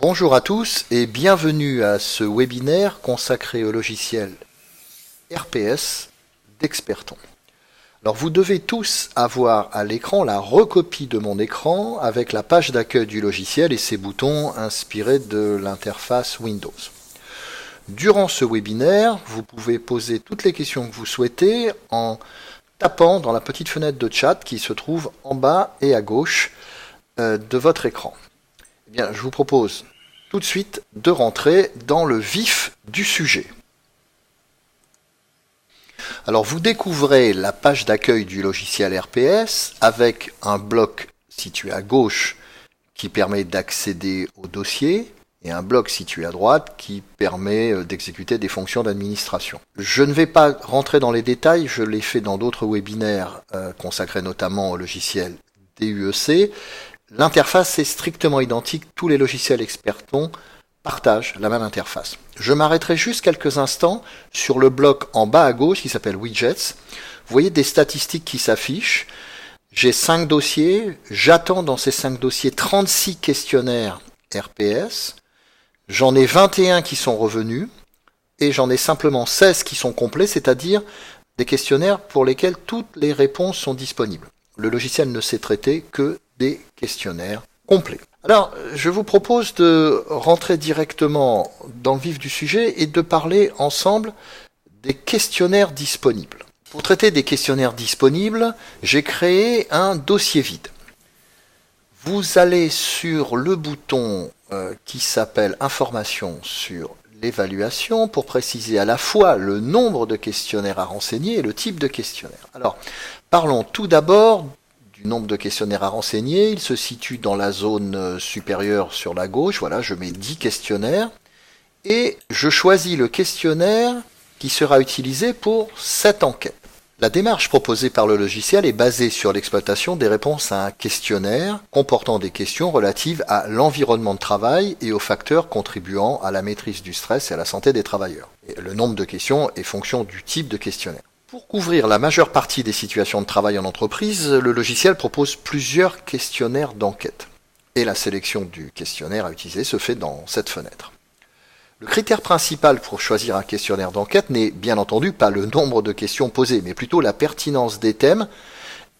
Bonjour à tous et bienvenue à ce webinaire consacré au logiciel RPS d'Experton. Alors vous devez tous avoir à l'écran la recopie de mon écran avec la page d'accueil du logiciel et ses boutons inspirés de l'interface Windows. Durant ce webinaire, vous pouvez poser toutes les questions que vous souhaitez en tapant dans la petite fenêtre de chat qui se trouve en bas et à gauche de votre écran. Eh bien, je vous propose tout de suite de rentrer dans le vif du sujet. Alors vous découvrez la page d'accueil du logiciel RPS avec un bloc situé à gauche qui permet d'accéder au dossier et un bloc situé à droite qui permet d'exécuter des fonctions d'administration. Je ne vais pas rentrer dans les détails, je l'ai fait dans d'autres webinaires consacrés notamment au logiciel DUEC. L'interface est strictement identique, tous les logiciels Experton partagent la même interface. Je m'arrêterai juste quelques instants sur le bloc en bas à gauche qui s'appelle Widgets. Vous voyez des statistiques qui s'affichent. J'ai 5 dossiers, j'attends dans ces 5 dossiers 36 questionnaires RPS. J'en ai 21 qui sont revenus et j'en ai simplement 16 qui sont complets, c'est-à-dire des questionnaires pour lesquels toutes les réponses sont disponibles. Le logiciel ne sait traiter que des questionnaires complets. Alors, je vous propose de rentrer directement dans le vif du sujet et de parler ensemble des questionnaires disponibles. Pour traiter des questionnaires disponibles, j'ai créé un dossier vide. Vous allez sur le bouton qui s'appelle Informations sur l'évaluation pour préciser à la fois le nombre de questionnaires à renseigner et le type de questionnaire. Alors, parlons tout d'abord du nombre de questionnaires à renseigner. Il se situe dans la zone supérieure sur la gauche. Voilà, je mets 10 questionnaires et je choisis le questionnaire qui sera utilisé pour cette enquête. La démarche proposée par le logiciel est basée sur l'exploitation des réponses à un questionnaire comportant des questions relatives à l'environnement de travail et aux facteurs contribuant à la maîtrise du stress et à la santé des travailleurs. Et le nombre de questions est fonction du type de questionnaire. Pour couvrir la majeure partie des situations de travail en entreprise, le logiciel propose plusieurs questionnaires d'enquête. Et la sélection du questionnaire à utiliser se fait dans cette fenêtre. Le critère principal pour choisir un questionnaire d'enquête n'est bien entendu pas le nombre de questions posées, mais plutôt la pertinence des thèmes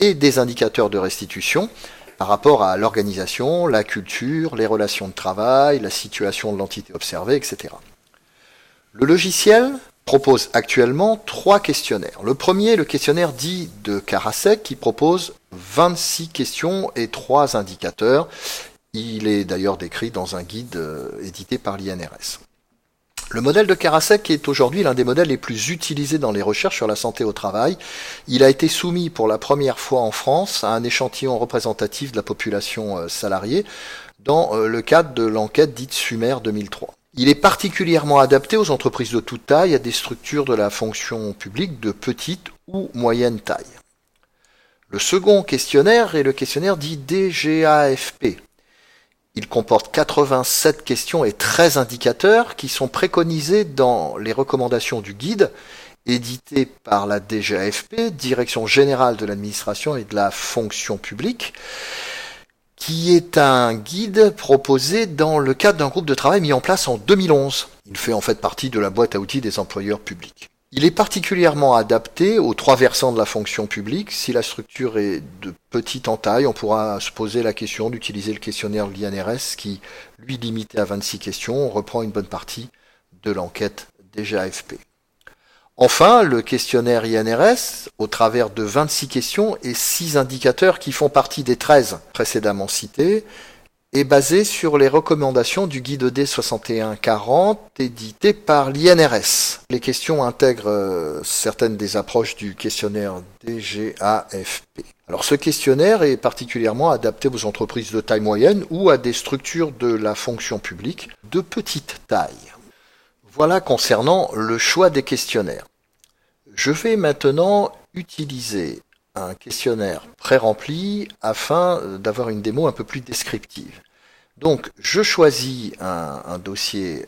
et des indicateurs de restitution par rapport à l'organisation, la culture, les relations de travail, la situation de l'entité observée, etc. Le logiciel propose actuellement 3 questionnaires. Le premier, le questionnaire dit de Karasek, qui propose 26 questions et 3 indicateurs. Il est d'ailleurs décrit dans un guide édité par l'INRS. Le modèle de Karasek est aujourd'hui l'un des modèles les plus utilisés dans les recherches sur la santé au travail. Il a été soumis pour la première fois en France à un échantillon représentatif de la population salariée dans le cadre de l'enquête dite Sumer 2003. Il est particulièrement adapté aux entreprises de toute taille, à des structures de la fonction publique de petite ou moyenne taille. Le second questionnaire est le questionnaire dit DGAFP. Il comporte 87 questions et 13 indicateurs qui sont préconisés dans les recommandations du guide édité par la DGAFP, Direction Générale de l'Administration et de la Fonction Publique, qui est un guide proposé dans le cadre d'un groupe de travail mis en place en 2011. Il fait en fait partie de la boîte à outils des employeurs publics. Il est particulièrement adapté aux 3 versants de la fonction publique. Si la structure est de petite en taille, on pourra se poser la question d'utiliser le questionnaire de l'INRS qui, lui, limité à 26 questions, reprend une bonne partie de l'enquête DGAFP. Enfin, le questionnaire INRS, au travers de 26 questions et 6 indicateurs qui font partie des 13 précédemment cités, est basé sur les recommandations du guide ED 6140 édité par l'INRS. Les questions intègrent certaines des approches du questionnaire DGAFP. Alors ce questionnaire est particulièrement adapté aux entreprises de taille moyenne ou à des structures de la fonction publique de petite taille. Voilà concernant le choix des questionnaires. Je vais maintenant utiliser un questionnaire pré-rempli afin d'avoir une démo un peu plus descriptive. Donc je choisis un dossier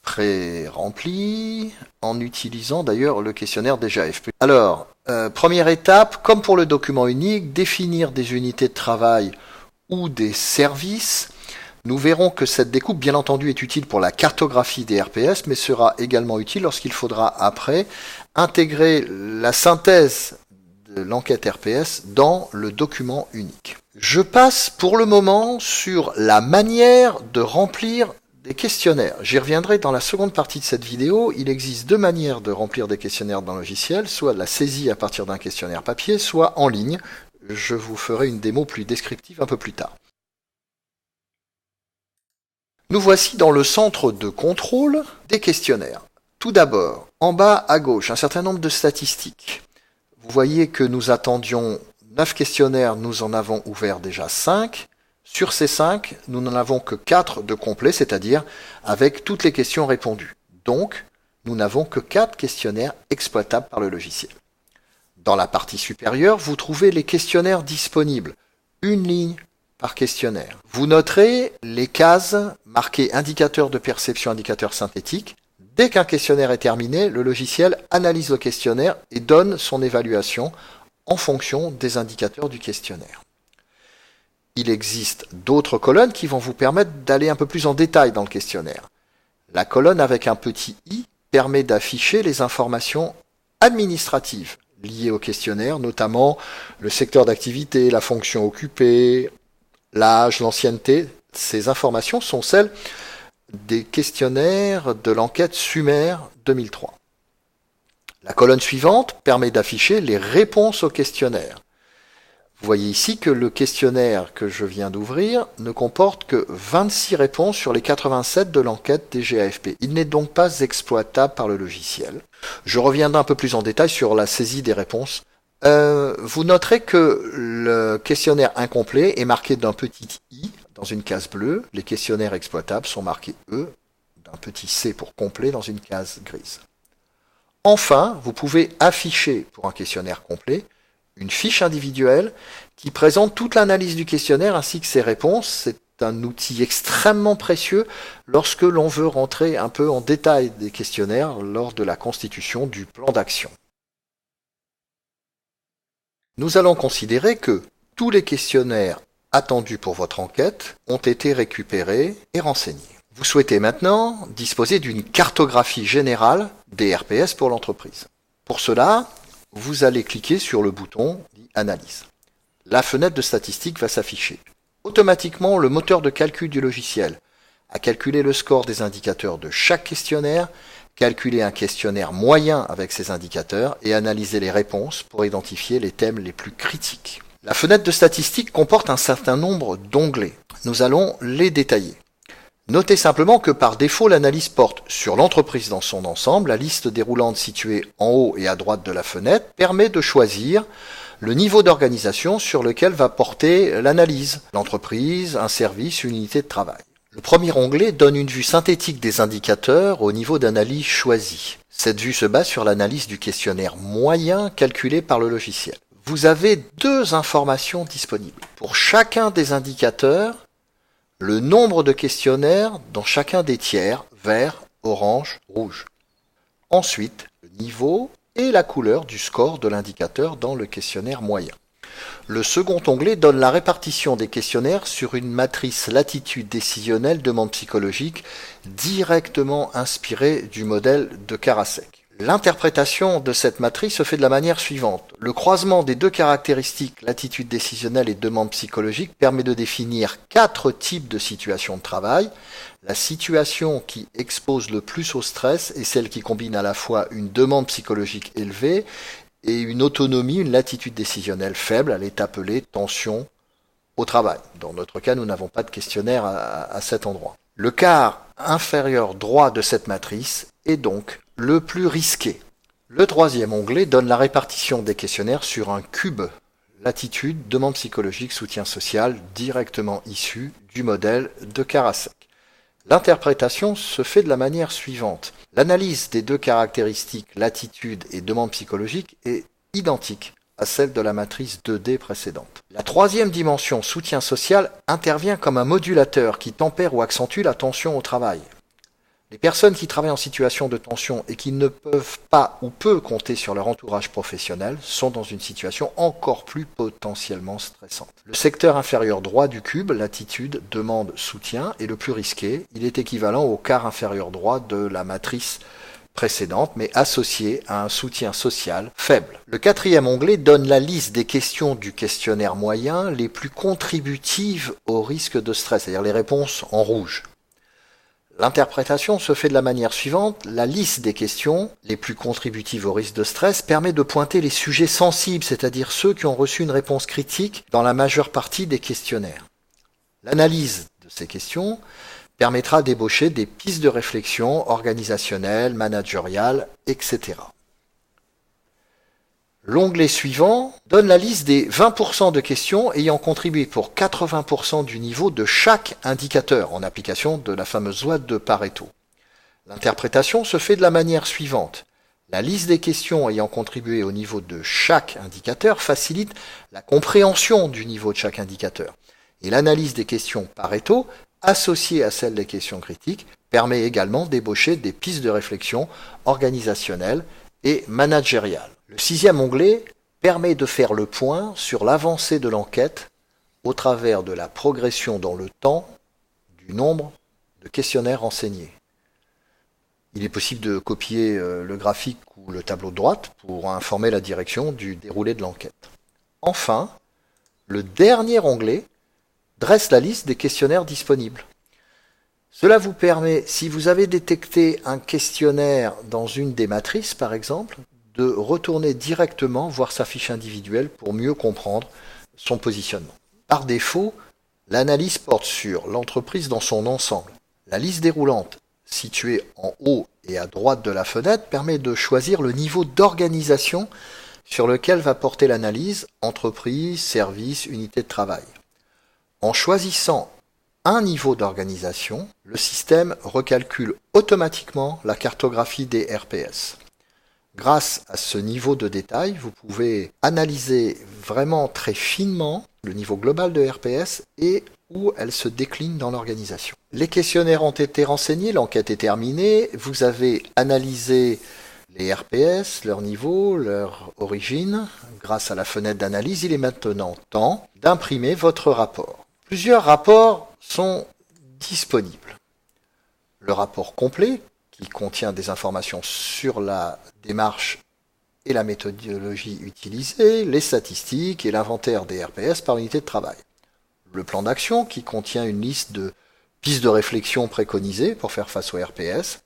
pré-rempli en utilisant d'ailleurs le questionnaire DGAFP. Alors, première étape, comme pour le document unique, définir des unités de travail ou des services Nous verrons que cette découpe, bien entendu, est utile pour la cartographie des RPS, mais sera également utile lorsqu'il faudra après intégrer la synthèse de l'enquête RPS dans le document unique. Je passe pour le moment sur la manière de remplir des questionnaires. J'y reviendrai dans la seconde partie de cette vidéo. Il existe deux manières de remplir des questionnaires dans le logiciel, soit la saisie à partir d'un questionnaire papier, soit en ligne. Je vous ferai une démo plus descriptive un peu plus tard. Nous voici dans le centre de contrôle des questionnaires. Tout d'abord, en bas à gauche, un certain nombre de statistiques. Vous voyez que nous attendions 9 questionnaires, nous en avons ouvert déjà 5. Sur ces 5, nous n'en avons que 4 de complets, c'est-à-dire avec toutes les questions répondues. Donc, nous n'avons que 4 questionnaires exploitables par le logiciel. Dans la partie supérieure, vous trouvez les questionnaires disponibles. Une ligne par questionnaire. Vous noterez les cases marquées indicateur de perception, indicateur synthétique. Dès qu'un questionnaire est terminé, le logiciel analyse le questionnaire et donne son évaluation en fonction des indicateurs du questionnaire. Il existe d'autres colonnes qui vont vous permettre d'aller un peu plus en détail dans le questionnaire. La colonne avec un petit i permet d'afficher les informations administratives liées au questionnaire, notamment le secteur d'activité, la fonction occupée, l'âge, l'ancienneté. Ces informations sont celles des questionnaires de l'enquête Sumer 2003. La colonne suivante permet d'afficher les réponses au questionnaire. Vous voyez ici que le questionnaire que je viens d'ouvrir ne comporte que 26 réponses sur les 87 de l'enquête DGAFP. Il n'est donc pas exploitable par le logiciel. Je reviendrai un peu plus en détail sur la saisie des réponses. Vous noterez que le questionnaire incomplet est marqué d'un petit i dans une case bleue. Les questionnaires exploitables sont marqués E d'un petit c pour complet dans une case grise. Enfin, vous pouvez afficher pour un questionnaire complet une fiche individuelle qui présente toute l'analyse du questionnaire ainsi que ses réponses. C'est un outil extrêmement précieux lorsque l'on veut rentrer un peu en détail des questionnaires lors de la constitution du plan d'action. Nous allons considérer que tous les questionnaires attendus pour votre enquête ont été récupérés et renseignés. Vous souhaitez maintenant disposer d'une cartographie générale des RPS pour l'entreprise. Pour cela, vous allez cliquer sur le bouton dit Analyse. La fenêtre de statistiques va s'afficher. Automatiquement, le moteur de calcul du logiciel a calculé le score des indicateurs de chaque questionnaire, calculé un questionnaire moyen avec ces indicateurs et analysé les réponses pour identifier les thèmes les plus critiques. La fenêtre de statistiques comporte un certain nombre d'onglets. Nous allons les détailler. Notez simplement que par défaut, l'analyse porte sur l'entreprise dans son ensemble. La liste déroulante située en haut et à droite de la fenêtre permet de choisir le niveau d'organisation sur lequel va porter l'analyse, l'entreprise, un service, une unité de travail. Le premier onglet donne une vue synthétique des indicateurs au niveau d'analyse choisi. Cette vue se base sur l'analyse du questionnaire moyen calculé par le logiciel. Vous avez deux informations disponibles. Pour chacun des indicateurs, le nombre de questionnaires dans chacun des tiers, vert, orange, rouge. Ensuite, le niveau et la couleur du score de l'indicateur dans le questionnaire moyen. Le second onglet donne la répartition des questionnaires sur une matrice latitude décisionnelle demande psychologique directement inspirée du modèle de Karasek. L'interprétation de cette matrice se fait de la manière suivante. Le croisement des deux caractéristiques, latitude décisionnelle et demande psychologique, permet de définir 4 types de situations de travail. La situation qui expose le plus au stress est celle qui combine à la fois une demande psychologique élevée et une autonomie, une latitude décisionnelle faible. Elle est appelée tension au travail. Dans notre cas, nous n'avons pas de questionnaire à cet endroit. Le quart inférieur droit de cette matrice est donc le plus risqué. Le troisième onglet donne la répartition des questionnaires sur un cube. Latitude, demande psychologique, soutien social, directement issu du modèle de Karasek. L'interprétation se fait de la manière suivante. L'analyse des deux caractéristiques, latitude et demande psychologique, est identique à celle de la matrice 2D précédente. La troisième dimension, soutien social, intervient comme un modulateur qui tempère ou accentue la tension au travail. Les personnes qui travaillent en situation de tension et qui ne peuvent pas ou peu compter sur leur entourage professionnel sont dans une situation encore plus potentiellement stressante. Le secteur inférieur droit du cube, l'attitude, demande soutien, est le plus risqué. Il est équivalent au quart inférieur droit de la matrice précédente, mais associé à un soutien social faible. Le quatrième onglet donne la liste des questions du questionnaire moyen les plus contributives au risque de stress, c'est-à-dire les réponses en rouge. L'interprétation se fait de la manière suivante. La liste des questions les plus contributives au risque de stress permet de pointer les sujets sensibles, c'est-à-dire ceux qui ont reçu une réponse critique dans la majeure partie des questionnaires. L'analyse de ces questions permettra d'ébaucher des pistes de réflexion organisationnelles, managériales, etc. L'onglet suivant donne la liste des 20% de questions ayant contribué pour 80% du niveau de chaque indicateur en application de la fameuse loi de Pareto. L'interprétation se fait de la manière suivante. La liste des questions ayant contribué au niveau de chaque indicateur facilite la compréhension du niveau de chaque indicateur. Et l'analyse des questions Pareto, associée à celle des questions critiques, permet également d'ébaucher des pistes de réflexion organisationnelles et managériales. Le sixième onglet permet de faire le point sur l'avancée de l'enquête au travers de la progression dans le temps du nombre de questionnaires renseignés. Il est possible de copier le graphique ou le tableau de droite pour informer la direction du déroulé de l'enquête. Enfin, le dernier onglet dresse la liste des questionnaires disponibles. Cela vous permet, si vous avez détecté un questionnaire dans une des matrices par exemple, de retourner directement voir sa fiche individuelle pour mieux comprendre son positionnement. Par défaut, l'analyse porte sur l'entreprise dans son ensemble. La liste déroulante, située en haut et à droite de la fenêtre, permet de choisir le niveau d'organisation sur lequel va porter l'analyse, entreprise, service, unité de travail. En choisissant un niveau d'organisation, le système recalcule automatiquement la cartographie des RPS. Grâce à ce niveau de détail, vous pouvez analyser vraiment très finement le niveau global de RPS et où elle se décline dans l'organisation. Les questionnaires ont été renseignés, l'enquête est terminée, vous avez analysé les RPS, leur niveau, leur origine. Grâce à la fenêtre d'analyse, il est maintenant temps d'imprimer votre rapport. Plusieurs rapports sont disponibles. Le rapport complet, qui contient des informations sur la démarche et la méthodologie utilisée, les statistiques et l'inventaire des RPS par unité de travail. Le plan d'action, qui contient une liste de pistes de réflexion préconisées pour faire face aux RPS.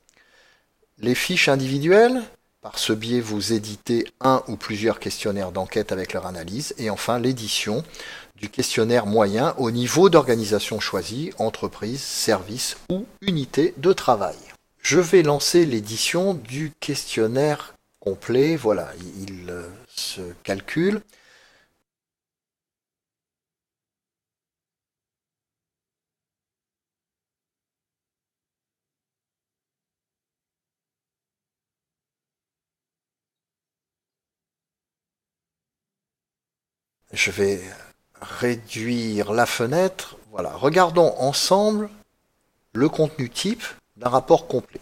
Les fiches individuelles, par ce biais vous éditez un ou plusieurs questionnaires d'enquête avec leur analyse. Et enfin l'édition du questionnaire moyen au niveau d'organisation choisie, entreprise, service ou unité de travail. Je vais lancer l'édition du questionnaire complet. Voilà, il se calcule. Je vais réduire la fenêtre. Voilà, regardons ensemble le contenu type d'un rapport complet.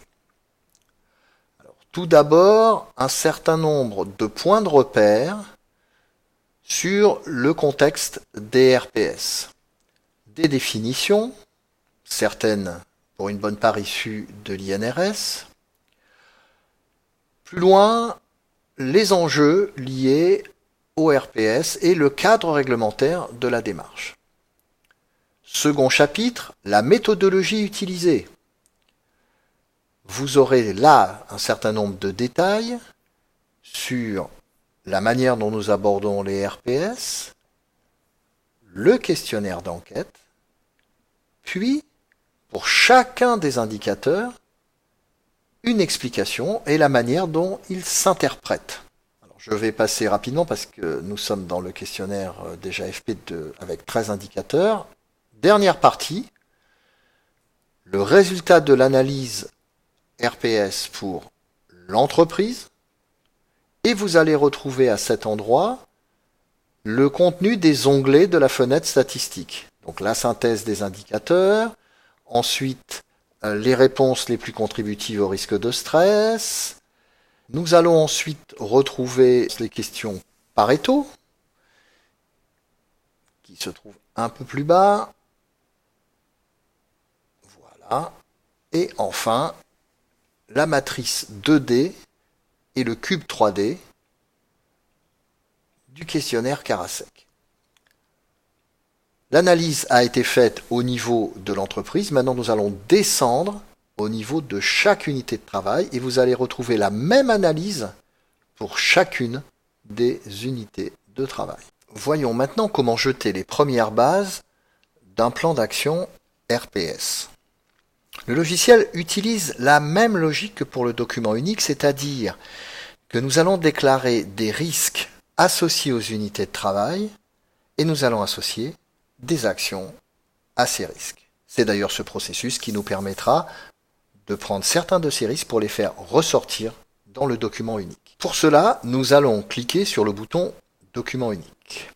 Alors, tout d'abord, un certain nombre de points de repère sur le contexte des RPS. Des définitions, certaines pour une bonne part issues de l'INRS. Plus loin, les enjeux liés au RPS et le cadre réglementaire de la démarche. Second chapitre, la méthodologie utilisée. Vous aurez là un certain nombre de détails sur la manière dont nous abordons les RPS, le questionnaire d'enquête, puis, pour chacun des indicateurs, une explication et la manière dont ils s'interprètent. Je vais passer rapidement parce que nous sommes dans le questionnaire déjà FP avec 13 indicateurs. Dernière partie, le résultat de l'analyse RPS pour l'entreprise. Et vous allez retrouver à cet endroit le contenu des onglets de la fenêtre statistique. Donc la synthèse des indicateurs, ensuite les réponses les plus contributives au risque de stress. Nous allons ensuite retrouver les questions Pareto, qui se trouvent un peu plus bas. Voilà. Et enfin, la matrice 2D et le cube 3D du questionnaire Karasek. L'analyse a été faite au niveau de l'entreprise. Maintenant, nous allons descendre au niveau de chaque unité de travail et vous allez retrouver la même analyse pour chacune des unités de travail. Voyons maintenant comment jeter les premières bases d'un plan d'action RPS. Le logiciel utilise la même logique que pour le document unique, c'est-à-dire que nous allons déclarer des risques associés aux unités de travail et nous allons associer des actions à ces risques. C'est d'ailleurs ce processus qui nous permettra de prendre certains de ces risques pour les faire ressortir dans le document unique. Pour cela, nous allons cliquer sur le bouton document unique.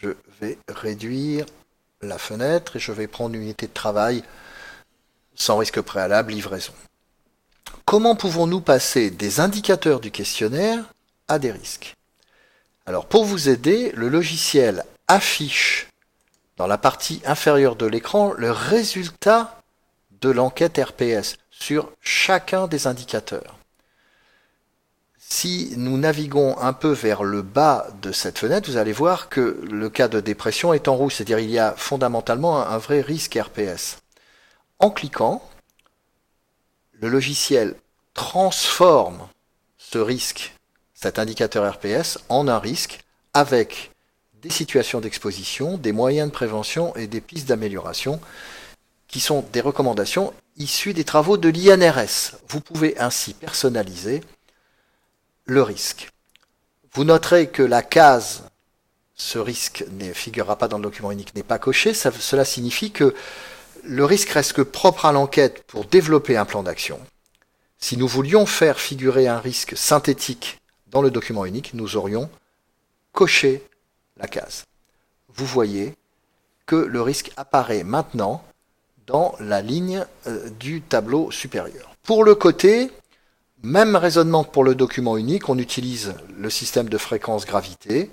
Je vais réduire la fenêtre et je vais prendre une unité de travail sans risque préalable, livraison. Comment pouvons-nous passer des indicateurs du questionnaire à des risques? Alors pour vous aider, le logiciel affiche dans la partie inférieure de l'écran le résultat de l'enquête RPS sur chacun des indicateurs. Si nous naviguons un peu vers le bas de cette fenêtre, vous allez voir que le cas de dépression est en rouge, c'est-à-dire il y a fondamentalement un vrai risque RPS. En cliquant, le logiciel transforme ce risque, cet indicateur RPS, en un risque avec des situations d'exposition, des moyens de prévention et des pistes d'amélioration qui sont des recommandations issues des travaux de l'INRS. Vous pouvez ainsi personnaliser le risque. Vous noterez que la case « Ce risque ne figurera pas dans le document unique » n'est pas cochée. Cela signifie que le risque reste que propre à l'enquête pour développer un plan d'action. Si nous voulions faire figurer un risque synthétique dans le document unique, nous aurions coché la case. Vous voyez que le risque apparaît maintenant dans la ligne du tableau supérieur. Pour le côté, même raisonnement que pour le document unique, on utilise le système de fréquence-gravité.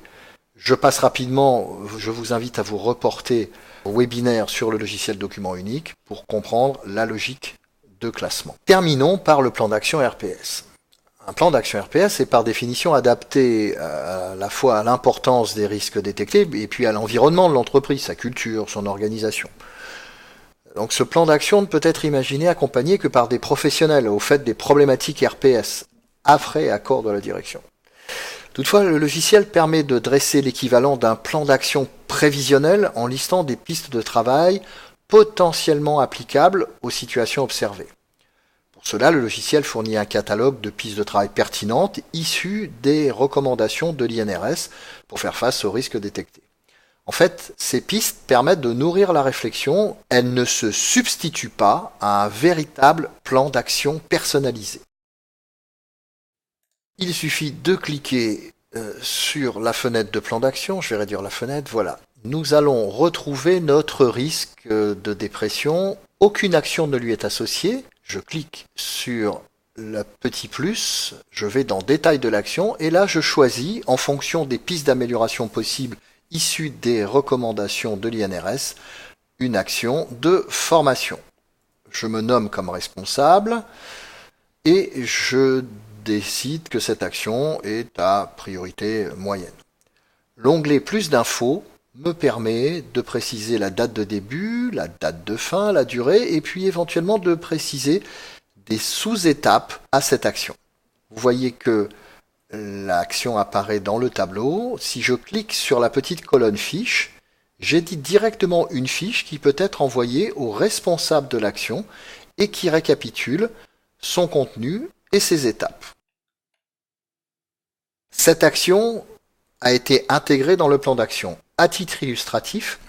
Je passe rapidement, je vous invite à vous reporter au webinaire sur le logiciel document unique pour comprendre la logique de classement. Terminons par le plan d'action RPS. Un plan d'action RPS est par définition adapté à la fois à l'importance des risques détectés et puis à l'environnement de l'entreprise, sa culture, son organisation. Donc ce plan d'action ne peut être imaginé accompagné que par des professionnels au fait des problématiques RPS, après accord de la direction. Toutefois, le logiciel permet de dresser l'équivalent d'un plan d'action prévisionnel en listant des pistes de travail potentiellement applicables aux situations observées. Pour cela, le logiciel fournit un catalogue de pistes de travail pertinentes issues des recommandations de l'INRS pour faire face aux risques détectés. En fait, ces pistes permettent de nourrir la réflexion, elles ne se substituent pas à un véritable plan d'action personnalisé. Il suffit de cliquer sur la fenêtre de plan d'action, je vais réduire la fenêtre, voilà. Nous allons retrouver notre risque de dépression, aucune action ne lui est associée, je clique sur le petit plus, je vais dans détail de l'action et là je choisis en fonction des pistes d'amélioration possibles issues des recommandations de l'INRS une action de formation. Je me nomme comme responsable et je décide que cette action est à priorité moyenne. L'onglet plus d'infos me permet de préciser la date de début, la date de fin, la durée et puis éventuellement de préciser des sous-étapes à cette action. Vous voyez que l'action apparaît dans le tableau. Si je clique sur la petite colonne fiche, j'édite directement une fiche qui peut être envoyée au responsable de l'action et qui récapitule son contenu et ses étapes. Cette action a été intégrée dans le plan d'action. À titre illustratif,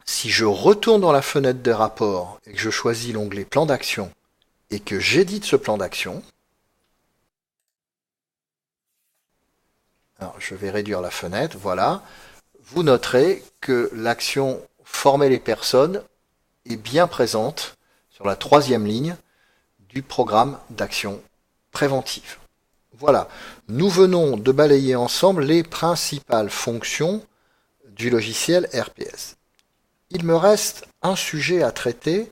si je retourne dans la fenêtre de rapport et que je choisis l'onglet plan d'action et que j'édite ce plan d'action, alors je vais réduire la fenêtre, voilà, vous noterez que l'action former les personnes est bien présente sur la troisième ligne du programme d'action préventive. Voilà, nous venons de balayer ensemble les principales fonctions du logiciel RPS. Il me reste un sujet à traiter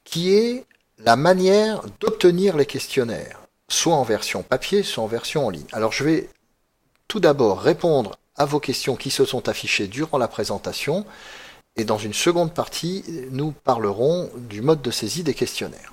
qui est la manière d'obtenir les questionnaires, soit en version papier, soit en version en ligne. Alors je vais tout d'abord répondre à vos questions qui se sont affichées durant la présentation et dans une seconde partie, nous parlerons du mode de saisie des questionnaires.